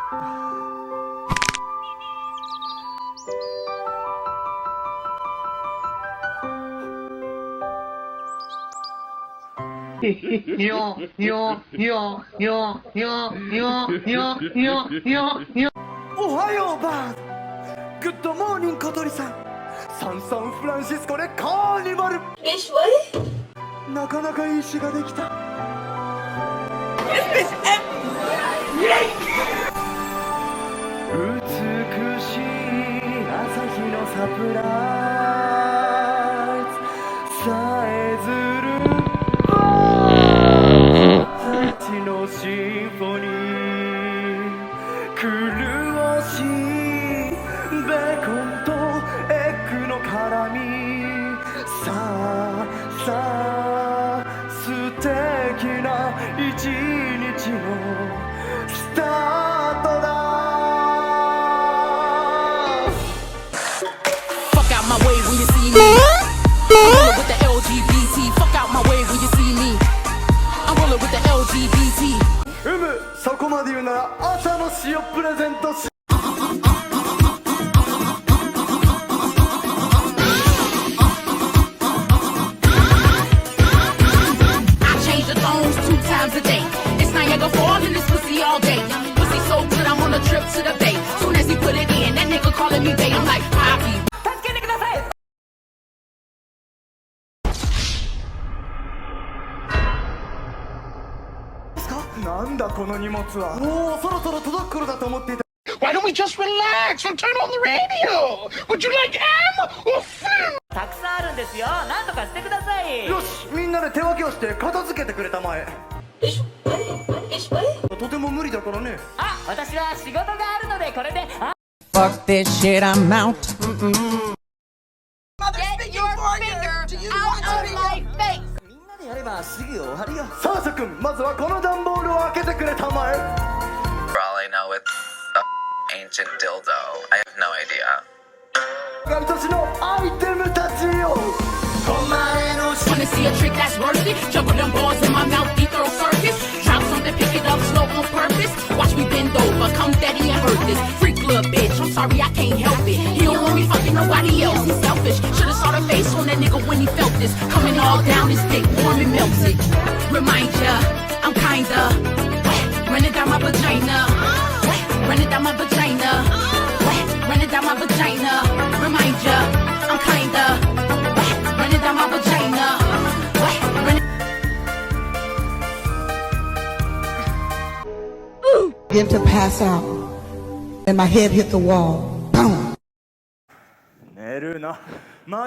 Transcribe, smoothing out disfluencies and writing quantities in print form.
おはようバード。グッドモーニング小鳥さん。サンフランシスコでカーニバル。なかなかいい詩ができた。美しい朝日のサプライズさえずる8のシンフォニー苦しいベーコンとエッグの絡みさあ素敵な一日のスタートだ。Fuck out my way when you see me. I'm rolling with the LGBT. Fuck out my way when you see me. I'm rolling with the LGBT. そこまで言うなら朝の詩をプレゼントし。A day. It's Niagara Falls in this pussy all day. Pussy so good, I'm on a trip to the bay. Soon as he put it in, that nigga calling me bae. I'm like, Poppy. 助けてください。なんだこの荷物は。もうそろそろ届く頃だと思っていた。Why don't we just relax and turn on the radio? Would you like M or Flim? たくさんあるんですよ。なんとかしてください。よし、みんなで手分けをして片付けてくれたまえ。とても無理だからね。あ、私は仕事があるのでこれで。Fuck this shit, I'm out. Get your finger out of my face. みんなでやればすぐ終わるよ。さあ、諸君、まずはこの段ボールを開けてくれたまえ。Probably know it's the ancient dildo. I have no idea. 毎年のアイテムたちよ。Wanna see a trick that's worth it? Juggle them balls in my mouth, deep throw circus. Drop something, pick it up slow on purpose. Watch me bend over, come steady and hurt this. Freak little bitch, I'm sorry I can't help it. He don't want me fucking nobody else, he's selfish. Should've saw the face on that nigga when he felt this. Coming all down his dick, warm and melted. Remind ya, I'm kinda wet, running down my vagina. Wet, running down my vagina. Wet, running down my vagina. Remind ya, I'm kinda wet, running down my vagina. Wet, running. Begin to pass out, and my head hit the wall. Boom. 寝るな。ま